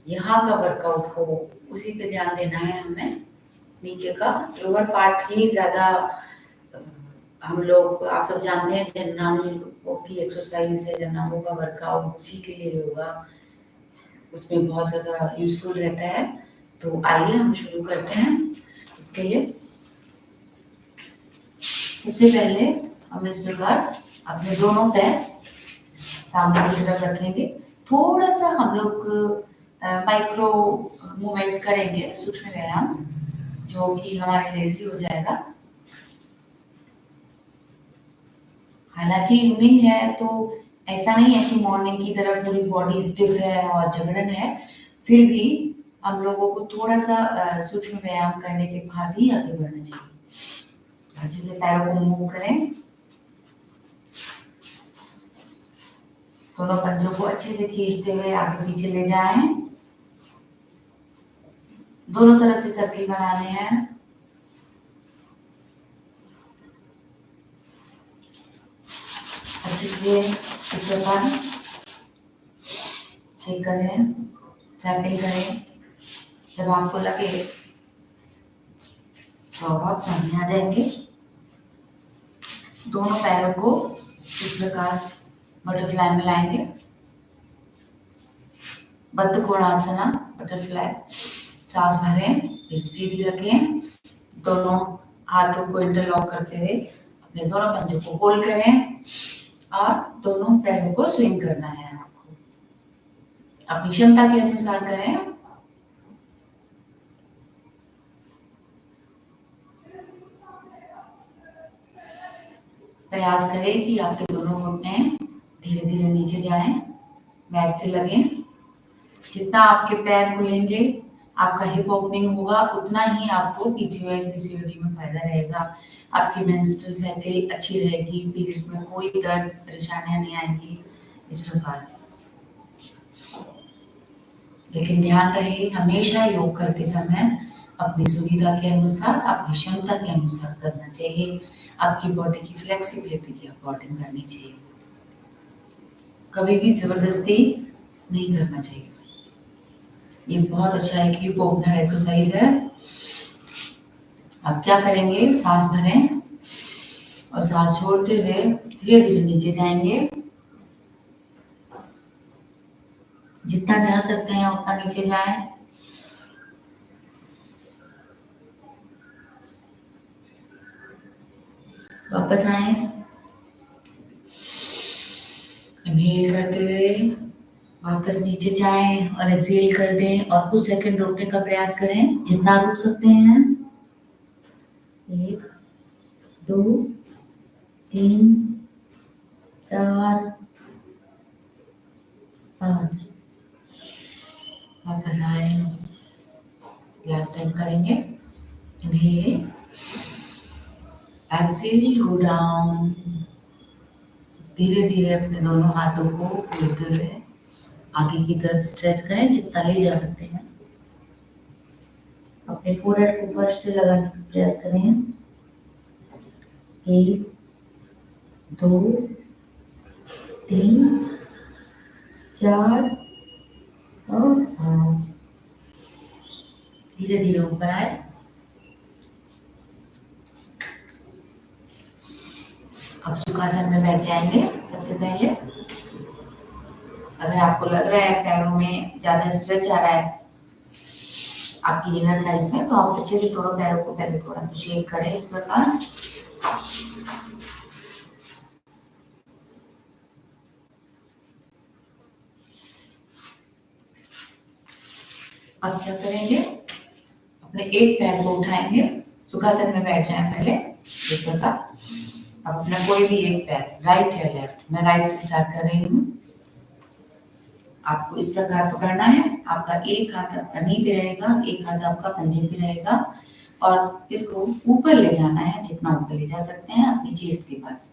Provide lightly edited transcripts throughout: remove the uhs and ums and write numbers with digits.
यहाँ का वर्कआउट हो, उसी पे ध्यान देना है हमें। नीचे का लोअर पार्ट ही ज़्यादा हम लोग, आप सब जानते हैं, जननांगों की एक्सरसाइज है, जननांगों का वर्कआउट उसी के लिए होगा, उसमें बहुत ज़्यादा यूजफुल रहता है। तो आइए हम शुरू करते हैं। उसके लिए सबसे पहले हम इस प्रकार अपने दोनों पैर सामने की तरफ रखेंगे। थोड़ा सा हम लोग माइक्रो मूवमेंट्स करेंगे, सूक्ष्म व्यायाम, जो कि हमारे लिए इजी हो जाएगा। हालांकि इवनिंग है तो ऐसा नहीं है कि मॉर्निंग की तरह पूरी बॉडी स्टिफ है और जबरन है, फिर भी हम लोगों को थोड़ा सा सूक्ष्म व्यायाम करने के बाद ही आगे बढ़ना चाहिए। अच्छे से पैरों को मूव करें, दोनों पंजों को अच्छे से खींचते हुए आगे पीछे ले जाएं। दोनों तरफ से सर्किल बनाने हैं। अच्छे से इस प्रकार शेक करें, टैपिंग करें। जब आपको लगे तो आप सामने आ जाएंगे। दोनों पैरों को इस प्रकार बटरफ्लाई में लाएंगे। बद्ध कोणासना, बटरफ्लाई। सांस भरें, फिर सीधी रखें, दोनों हाथों को इंटरलॉक करते हुए अपने दोनों पंजों को होल्ड करें और दोनों पैरों को स्विंग करना है आपको। अपनी क्षमता के अनुसार करें। प्रयास करें कि आपके दोनों घुटने धीरे धीरे नीचे जाएं, मैट से लगें। जितना आपके पैर खुलेंगे, आपका हिप ओपनिंग होगा, उतना ही आपको पीसीओएस पीसीओडी में फायदा रहेगा। आपकी मेंस्ट्रुअल साइकिल अच्छी रहेगी, पीरियड्स में कोई दर्द परेशानियां नहीं आएंगी। इस प्रकार, लेकिन ध्यान रहे हमेशा योग करते समय अपनी सुविधा के अनुसार, अपनी क्षमता के अनुसार करना चाहिए। आपकी बॉडी की फ्लेक्सिबिलिटी के अकॉर्डिंग करनी चाहिए। कभी भी जबरदस्ती नहीं करना चाहिए। ये बहुत अच्छा एक हिप ओपनर एक्सरसाइज है। अब क्या करेंगे, सांस भरें और सांस छोड़ते हुए धीरे धीरे नीचे जाएंगे। जितना जा सकते हैं उतना नीचे जाएं। वापस आए, इनहेल करते हुए वापस नीचे जाएं और एक्सहेल कर दें और कुछ सेकंड रुकने का प्रयास करें, जितना रुक सकते हैं। 1 2 3 4 5। वापस आए, लास्ट टाइम करेंगे। Inhale, exhale, go down. धीरे धीरे अपने दोनों हाथों को खोलते हुए आगे की तरफ स्ट्रेच करें, जितना ले जा सकते हैं। अपने फोरहेड को फर्श से लगाने का प्रयास करें। 1 2 3 4 और 5। धीरे धीरे ऊपर आए। अब सुखासन में बैठ जाएंगे। सबसे पहले अगर आपको लग रहा है पैरों में ज्यादा स्ट्रेच आ रहा है आपकी इनर थाइज में, तो आप अच्छे से दोनों पैरों को पहले थोड़ा सा शेक करें इस प्रकार। अब क्या करेंगे, अपने एक पैर को उठाएंगे, सुखासन में बैठ जाएं पहले इस प्रकार। अब अपना कोई भी एक पैर, राइट या लेफ्ट, मैं राइट से स्टार्ट कर रही हूँ। आपको इस प्रकार पकड़ना है। आपका एक हाथ आपका नी पे रहेगा, एक हाथ आपका पंजे पे रहेगा और इसको ऊपर ले जाना है, जितना ऊपर ले जा सकते हैं अपनी चेस्ट के पास।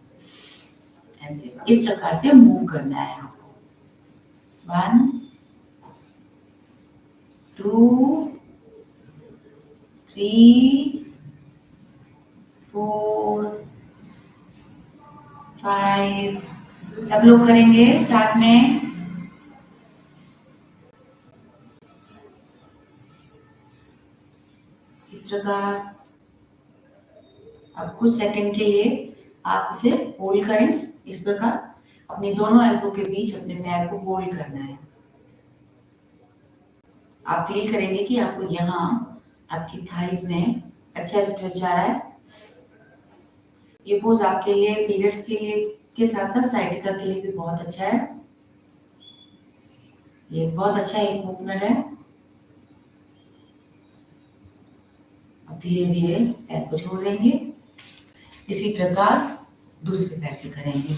ऐसे इस प्रकार से मूव करना है आपको। 1 2 3 4 5। सब लोग करेंगे साथ में। इस प्रकार अब कुछ सेकंड के लिए आप इसे होल्ड करें। इस प्रकार अपने दोनों एल्बो के बीच अपने पैर को होल्ड करना है। आप फील करेंगे कि आपको यहाँ आपकी थाइज में अच्छा स्ट्रेच आ रहा है। ये पोज आपके लिए पीरियड्स के लिए के साथ साथ साइटिका के लिए भी बहुत अच्छा है। ये बहुत अच्छा एक मूवमेंट है। अब धीरे धीरे पैर को छोड़ देंगे। इसी प्रकार दूसरे पैर से करेंगे।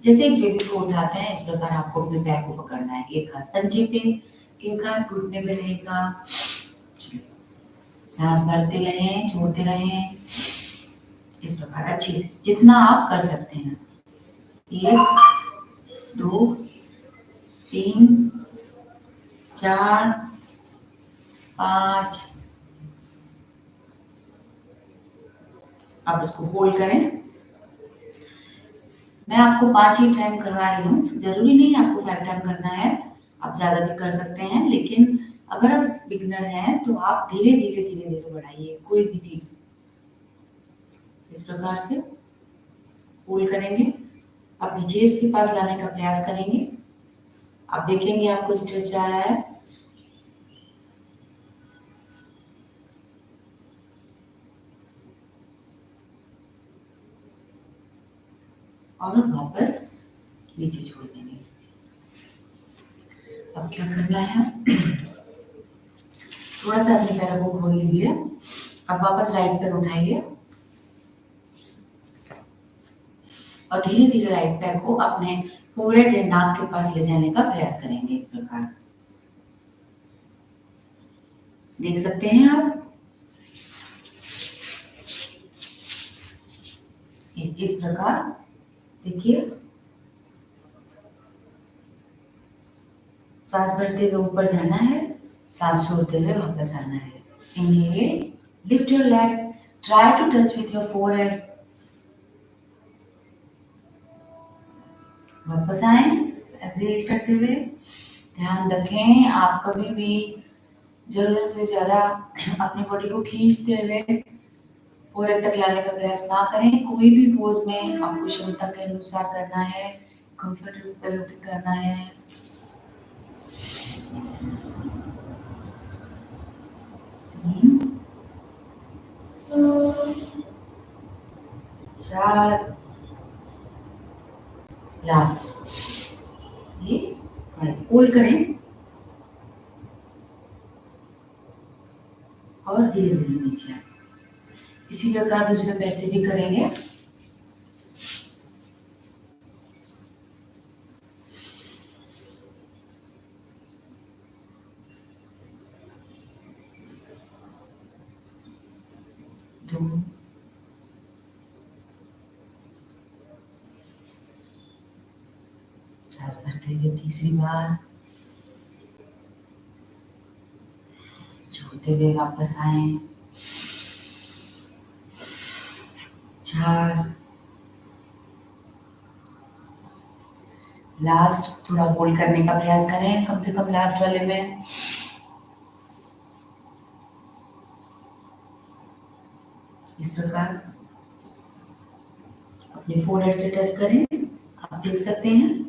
जैसे एक बेबी को उठाते हैं, इस प्रकार आपको अपने पैर को पकड़ना है। एक हाथ पंजे पे, एक हाथ घुटने पे रहेगा। सांस भरते रहें, छोड़ते रहें। इस प्रकार अच्छे से जितना आप कर सकते हैं। 1 2 3 4 5। आप इसको होल्ड करें। मैं आपको 5 ही टाइम करवा रही हूँ, जरूरी नहीं आपको 5 टाइम करना है, आप ज्यादा भी कर सकते हैं। लेकिन अगर आप बिगनर हैं तो आप धीरे धीरे धीरे धीरे बढ़ाइए कोई भी चीज। इस प्रकार से होल्ड करेंगे, अपनी चेस्ट के पास लाने का प्रयास करेंगे। आप देखेंगे आपको स्ट्रेच आ रहा है। और वापस नीचे छोड़ देंगे। अब क्या करना है, थोड़ा सा अपने पैरों को खोल लीजिए। अब वापस राइट पैर उठाइए और धीरे धीरे राइट पैर को अपने फोरहेड या नाक के पास ले जाने का प्रयास करेंगे। इस प्रकार देख सकते हैं आप। इस प्रकार देखिए, सांस भरते हुए ऊपर जाना है, सांस छोड़ते हुए वापस आना है। Inhale, lift your leg, try to touch with your forehead. वापस आए एक्सहेल करते हुए। ध्यान रखें आप कभी भी जरूरत से ज्यादा अपनी बॉडी को खींचते हुए फोरहेड तक लाने का प्रयास ना करें। कोई भी पोज में आपको क्षमता के अनुसार करना है, कंफर्टेबल होकर करना है। 3 4 लास्ट ये 5। होल्ड करें और धीरे धीरे नीचे आए। इसी प्रकार दूसरे पैर से भी करेंगे। सांस भरते हुए तीसरी बार, छोड़ते हुए वापस आए। 4 लास्ट, थोड़ा होल्ड करने का प्रयास करें कम से कम लास्ट वाले में। इस प्रकार अपने फोरहेड से टच करें, आप देख सकते हैं।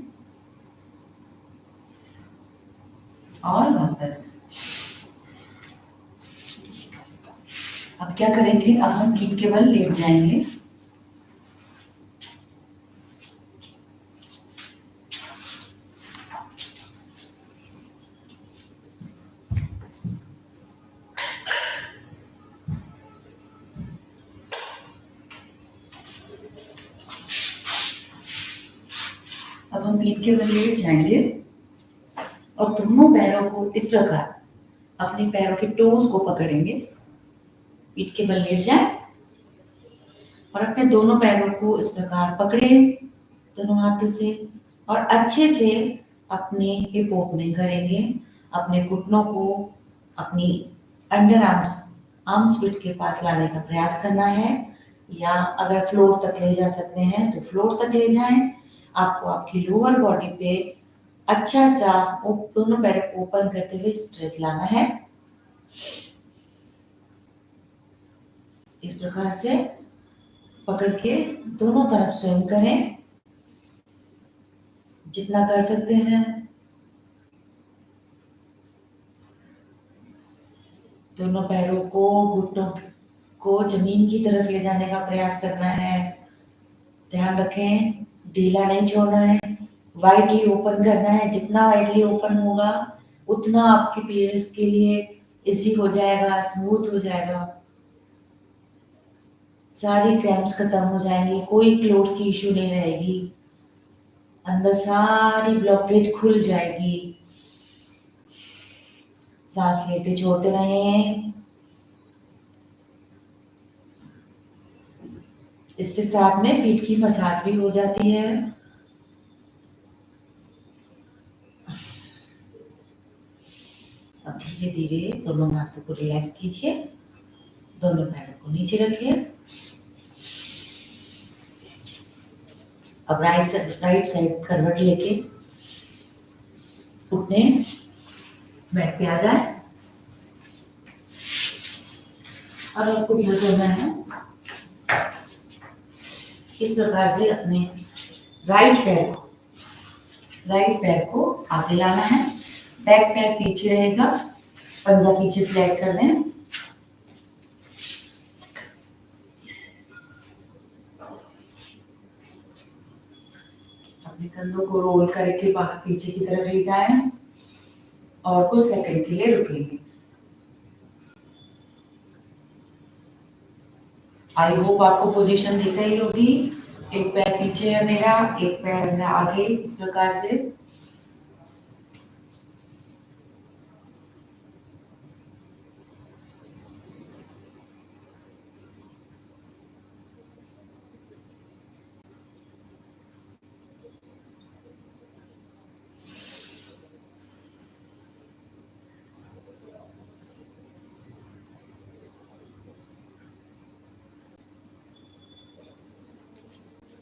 और वापस। अब क्या करेंगे, अब हम पीठ के बल लेट जाएंगे। अब हम पीठ के बल लेट जाएंगे और दोनों पैरों को इस प्रकार अपने पैरों के टोज को पकड़ेंगे। पीठ के बल लेट जाए और अपने दोनों पैरों को इस प्रकार पकड़े दोनों हाथों से और अच्छे से अपने हिप ओपनिंग करेंगे। अपने घुटनों को अपनी अंडर आर्म्स पीठ के पास लाने का प्रयास करना है, या अगर फ्लोर तक ले जा सकते हैं तो फ्लोर तक ले जाएं। आपको आपकी लोअर बॉडी पे अच्छा सा दोनों पैरों को ओपन करते हुए स्ट्रेच लाना है। इस प्रकार से पकड़ के दोनों तरफ स्विंग करें, जितना कर सकते हैं। दोनों पैरों को, घुटनों को जमीन की तरफ ले जाने का प्रयास करना है। ध्यान रखें, ढीला नहीं छोड़ना है, वाइडली ओपन करना है। जितना वाइडली ओपन होगा उतना आपके पीरियड्स के लिए इजी हो जाएगा, स्मूथ हो जाएगा। सारी क्रैम्प्स खत्म हो जाएंगी, कोई क्लोट्स की इश्यू नहीं रहेगी, अंदर सारी ब्लॉकेज खुल जाएगी। सांस लेते छोड़ते रहें। इससे साथ में पीठ की मसाज भी हो जाती है। अब धीरे धीरे दोनों हाथों को रिलैक्स कीजिए, दोनों पैरों को नीचे रखिए। अब राइट साइड करवट लेके उठने बेड पे आ जाए। अब आपको क्या करना है, इस प्रकार से अपने राइट पैर को आगे लाना है, बैक पैर पीछे रहेगा, पंजा पीछे फ्लैट कर दें। अपने कंधों को रोल करके पीछे की तरफ ले जाएं और कुछ सेकंड के लिए रुकेंगे। आई होप आपको पोजीशन दिख रही होगी। एक पैर पीछे है मेरा, एक पैर मेरा आगे, इस प्रकार से।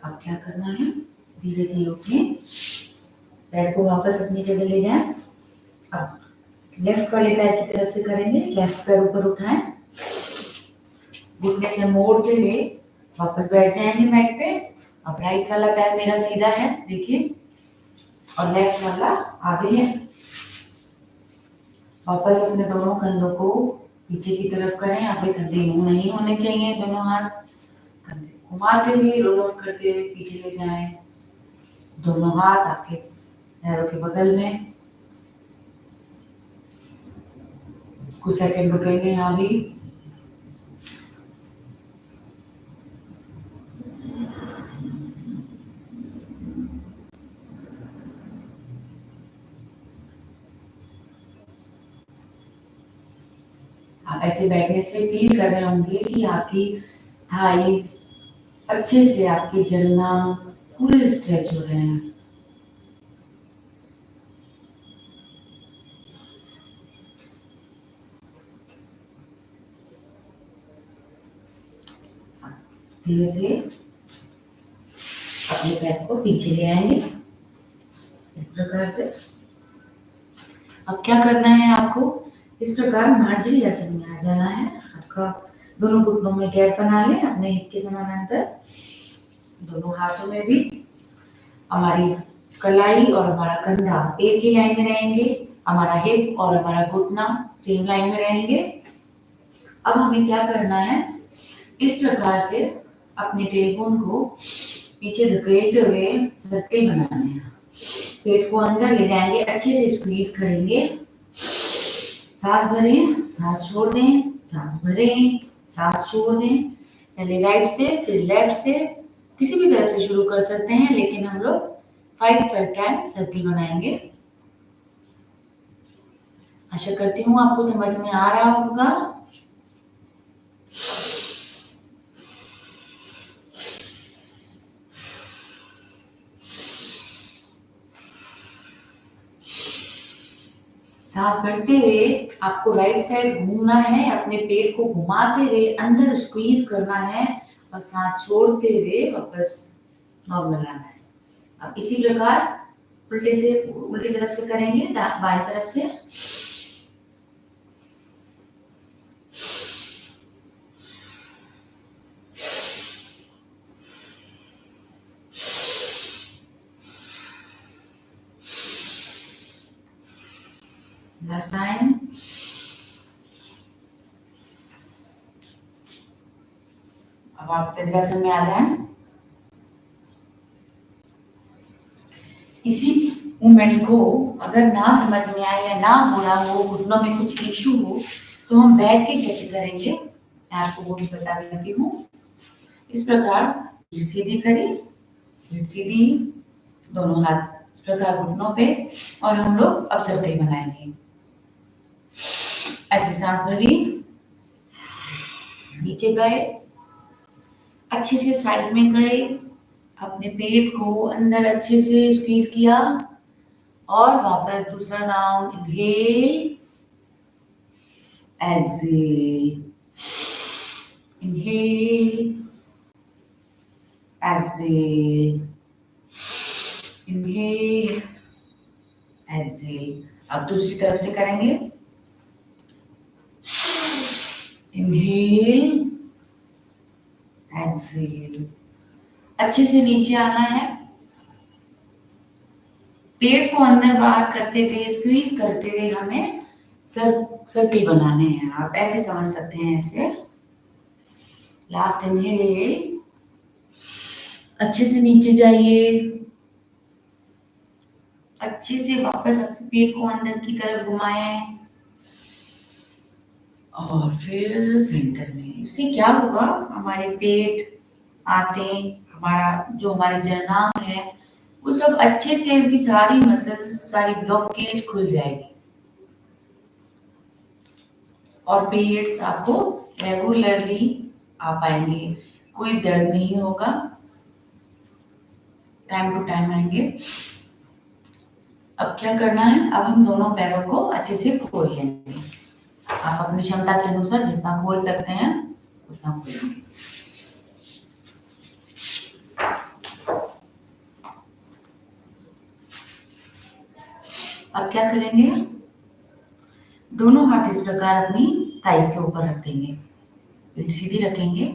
अब क्या करना है, धीरे धीरे उठें, पैर को वापस अपनी जगह ले जाएं। अब लेफ्ट वाले पैर की तरफ से करेंगे, लेफ्ट पैर ऊपर उठाएं, घुटने से मोड़ते हुए वापस बैठ जाएंगे मैट पे। अब राइट वाला पैर मेरा सीधा है, देखिए, और लेफ्ट वाला आगे है। वापस अपने दोनों कंधों को पीछे की तरफ करें। आपके कंधे यूं नहीं होने चाहिए, दोनों हाथ कंधे घुमाते हुए, रोल ऑफ करते हुए पीछे ले जाएं। दोनों हाथ आपके पैरों के बगल में। कुछ सेकंड रुकेंगे यहाँ भी। आप ऐसे बैठने से फील कर रहे होंगे कि आपकी थाइस अच्छे से, आपके जलना पूरे स्ट्रेच हो रहे हैं। धीरे से अपने पैर को पीछे ले आएंगे, इस प्रकार से। अब क्या करना है आपको, इस प्रकार मार्जरी आसन में आ जाना है। आपका दोनों घुटनों में गैप बना लें, अपने हिप के समानांतर, दोनों हाथों में भी। हमारी कलाई और हमारा कंधा एक ही लाइन में रहेंगे, हमारा हिप और हमारा घुटना सेम लाइन में रहेंगे। अब हमें क्या करना है, इस प्रकार से अपने टेलबोन को पीछे धकेलते हुए सर्किल बनाने हैं। पेट को अंदर ले जाएंगे, अच्छे से स्क्वीज करेंगे। सांस भरें, सांस छोड़ दें, सांस भरें, सांस छोड़ दें। पहले राइट से फिर लेफ्ट से, किसी भी तरफ से शुरू कर सकते हैं, लेकिन हम लोग 5 टाइम सर्किल बनाएंगे। आशा करती हूँ आपको समझ में आ रहा होगा। सांस भरते हुए आपको राइट साइड घूमना है, अपने पेट को घुमाते हुए अंदर स्क्वीज करना है और सांस छोड़ते हुए वापस नॉर्मल आना है। अब इसी प्रकार उल्टी तरफ से करेंगे, बाएं तरफ से। Last time. अब आप वज्रासन में आ जाएं। इसी मूवमेंट को अगर ना समझ में आए या ना हो रहा हो, घुटनों में कुछ इश्यू हो, तो हम बैठ के कैसे करेंगे मैं आपको वो भी बता देती हूँ। इस प्रकार पीठ सीधी करें, पीठ सीधी, दोनों हाथ इस प्रकार घुटनों पे, और हम लोग अब सर्कल बनाएंगे। ऐसे सांस भरी, नीचे गए, अच्छे से साइड में गए, अपने पेट को अंदर अच्छे से स्क्वीज किया, और वापस दूसरा round. Inhale, exhale, inhale, exhale, inhale, exhale. अब दूसरी तरफ से करेंगे। Inhale, exhale. अच्छे से नीचे आना है, पेट को अंदर बाहर करते हुए, स्क्वीज करते हुए हमें सर्कल बनाने हैं। आप ऐसे समझ सकते हैं ऐसे। लास्ट इनहेल, अच्छे से नीचे जाइए, अच्छे से वापस अपने पेट को अंदर की तरफ घुमाएं, और फिर सेंटर में। इससे क्या होगा, हमारे पेट, आते, हमारे जननांग है, वो सब अच्छे से, उसकी सारी मसल्स, सारी ब्लॉकेज खुल जाएगी, और पीरियड्स आपको रेगुलरली आ पाएंगे, कोई दर्द नहीं होगा, टाइम टू टाइम आएंगे। अब क्या करना है, अब हम दोनों पैरों को अच्छे से खोल लेंगे। आप अपनी क्षमता के अनुसार जितना खोल सकते हैं उतना खोलेंगे। अब क्या करेंगे, दोनों हाथ इस प्रकार अपनी थाइस के ऊपर रख देंगे, पीठ सीधी रखेंगे,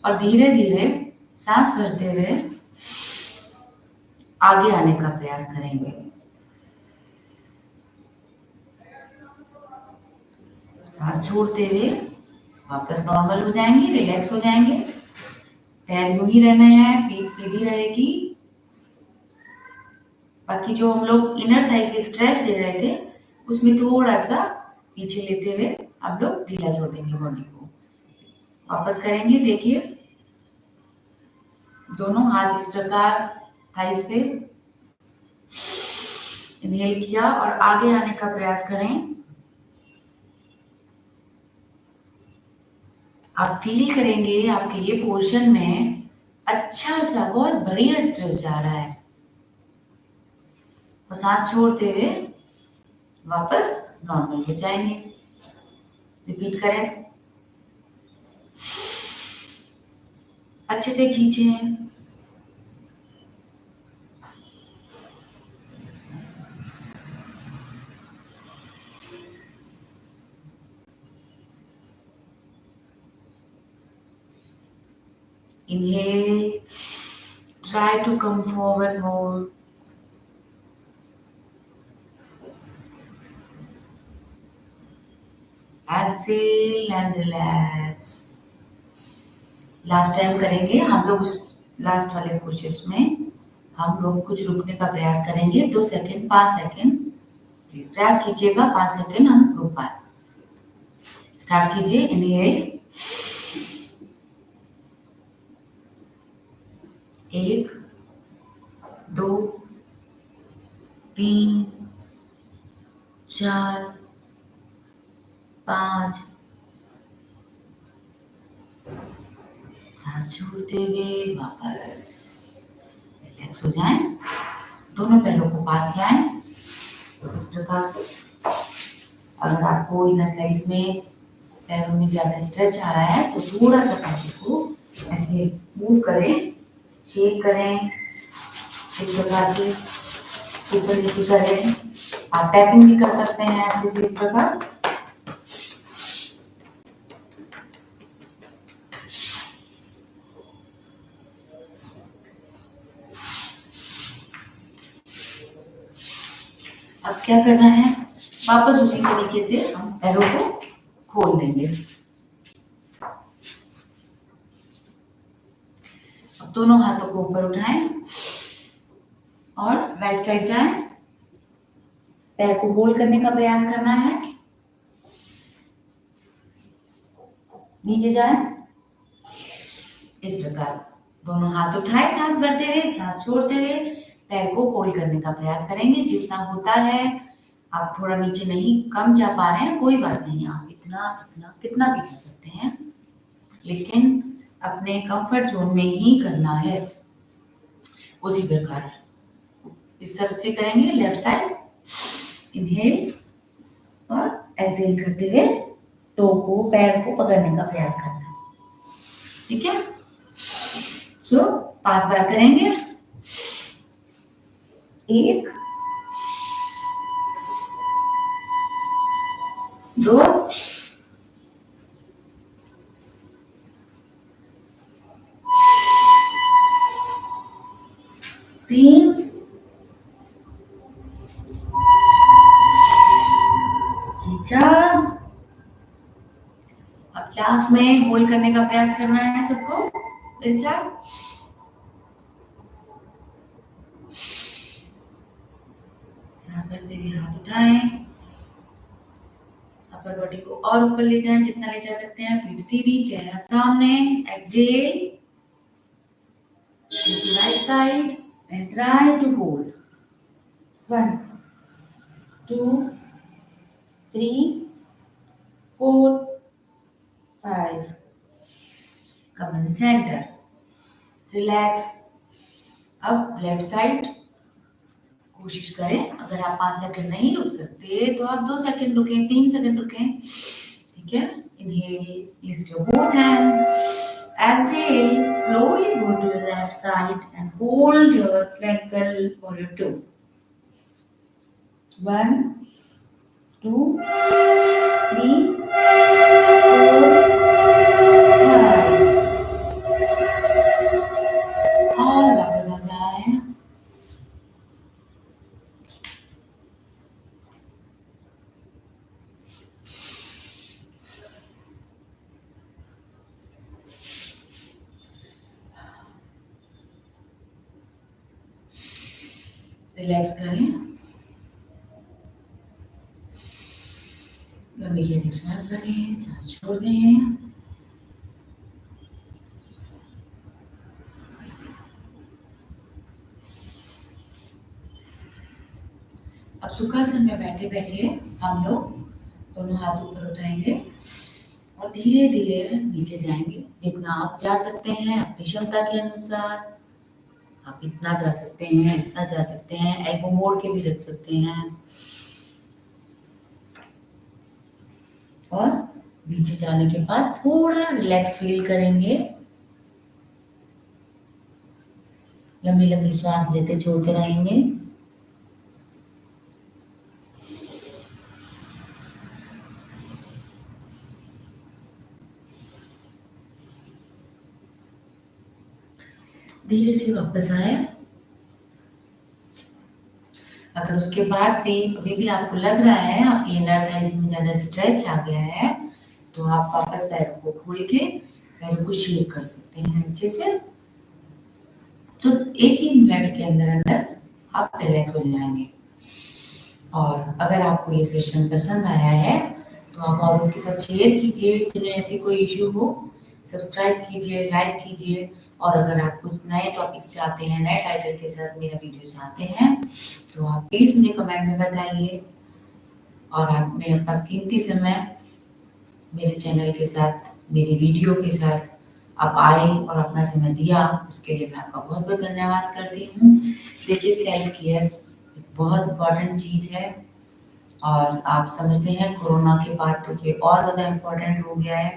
और धीरे धीरे सांस भरते हुए आगे आने का प्रयास करेंगे। सांस छोड़ते हुए वापस नॉर्मल हो जाएंगे, रिलैक्स हो जाएंगे। पैर यूं ही रहने हैं, पीठ सीधी रहेगी। बाकी जो हम लोग इनर थाइस पे स्ट्रेच दे रहे थे, उसमें थोड़ा सा पीछे लेते हुए हम लोग ढीला छोड़ देंगे बॉडी को। वापस करेंगे, देखिए दोनों हाथ इस प्रकार थाइस पे, इनहेल किया और आगे आने का प्रयास करें। आप फील करेंगे आपके ये पोर्शन में अच्छा सा बहुत बढ़िया स्ट्रेच आ रहा है, और सांस छोड़ते हुए वापस नॉर्मल हो जाएंगे। रिपीट करें, अच्छे से खींचें, inhale, try to come forward more. Exhale and relax. Last time करेंगे हम लोग, उस लास्ट वाले कोशिश में हम लोग कुछ रुकने का प्रयास करेंगे, 2 सेकेंड, 5 सेकेंड, प्लीज प्रयास कीजिएगा 5 सेकेंड हम रुक पाए। स्टार्ट कीजिए, इनहेल, 1, 2, 3, 4, 5, सांस छोड़ते हुए वापस रिलैक्स हो जाएं, दोनों पैरों को पास लाएं इस प्रकार से। अगर आपको इनर थाइस में पैरों में ज्यादा स्ट्रेच आ रहा है तो थोड़ा सा पैर को ऐसे मूव करें, शेक करें, इस प्रकार से ऊपर नीचे करें। आप टैपिंग भी कर सकते हैं अच्छे से इस प्रकार। अब क्या करना है, वापस उसी तरीके से हम पैरों को खोल देंगे। अब दोनों हाथों को ऊपर उठाएं और राइट साइड जाएं। पैर को होल्ड करने का प्रयास करना है। नीचे जाएं। इस प्रकार दोनों हाथ उठाए, सांस भरते हुए, सांस छोड़ते हुए पैर को होल्ड करने का प्रयास करेंगे। जितना होता है, आप थोड़ा नीचे नहीं, कम जा पा रहे हैं, कोई बात नहीं, आप इतना कितना भी कर सकते हैं, लेकिन अपने कंफर्ट जोन में ही करना है। उसी प्रकार इस तरफ भी करेंगे, लेफ्ट साइड, इनहेल और एक्सहेल करते हुए टो को, पैर को पकड़ने का प्रयास करना है। ठीक है, सो 5 बार करेंगे। 1 2 3 4। अब लास्ट में होल्ड करने का प्रयास करना है सबको मेरे साथ। सांस भरते हुए हाथ उठाएं, अपर बॉडी को और ऊपर ले जाएं जितना ले जा सकते हैं। पीठ सीधी, चेहरा सामने। Exhale to right side and try to hold. 1 2 3 4 5. Come in center. Relax. अब लेफ्ट साइड कोशिश करें, अगर आप 5 सेकंड नहीं रुक सकते तो आप 2 सेकंड रुकें, 3 सेकंड रुकें। ठीक है, inhale, lift your both hand. Exhale, slowly go to the left side and hold your ankle or your toe. 1 2 3 4 5. और वापस आ जाए। रिलैक्स करें, लंबी गहरी सांस भरें, सांस छोड़ दें। अब सुखासन में बैठे बैठे हम लोग दोनों हाथ ऊपर उठाएंगे और धीरे धीरे नीचे जाएंगे। जितना आप जा सकते हैं अपनी क्षमता के अनुसार, आप इतना जा सकते हैं, इतना जा सकते हैं। एल्बो मोड़ के भी रख सकते हैं। और नीचे जाने के बाद थोड़ा रिलैक्स फील करेंगे। लंबी लंबी सांस लेते छोड़ते रहेंगे। धीरे से वापस आए। अगर उसके बाद भी अभी भी आपको लग रहा है आपकी इनर थाइस में ज्यादा स्ट्रेच आ गया है, तो आप वापस पैरों को खोल के पैरों को शेक कर सकते हैं अच्छे से। तो 1 ही मिनट के अंदर अंदर आप रिलैक्स हो जाएंगे। और अगर आपको ये सेशन पसंद आया है तो आप औरों के साथ शेयर कीजिए। जिन्हें ऐसी कोई इश्यू हो, सब्सक्राइब कीजिए, लाइक कीजिए। और अगर आप कुछ नए टॉपिक्स चाहते हैं, नए टाइटल के साथ मेरा वीडियो चाहते हैं, तो आप प्लीज़ मुझे कमेंट में बताइए। और आप मेरे पास कीमती समय मेरे चैनल के साथ, मेरी वीडियो के साथ आप आए और अपना समय दिया, उसके लिए मैं आपका बहुत बहुत धन्यवाद करती हूँ। देखिए, सेल्फ केयर एक बहुत इम्पॉर्टेंट चीज़ है और आप समझते हैं कोरोना के बाद तो ये और ज़्यादा इम्पोर्टेंट हो गया है।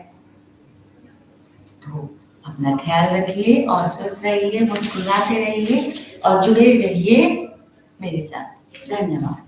तो अपना ख्याल रखिए और स्वस्थ रहिए, मुस्कुराते रहिए और जुड़े रहिए मेरे साथ। धन्यवाद।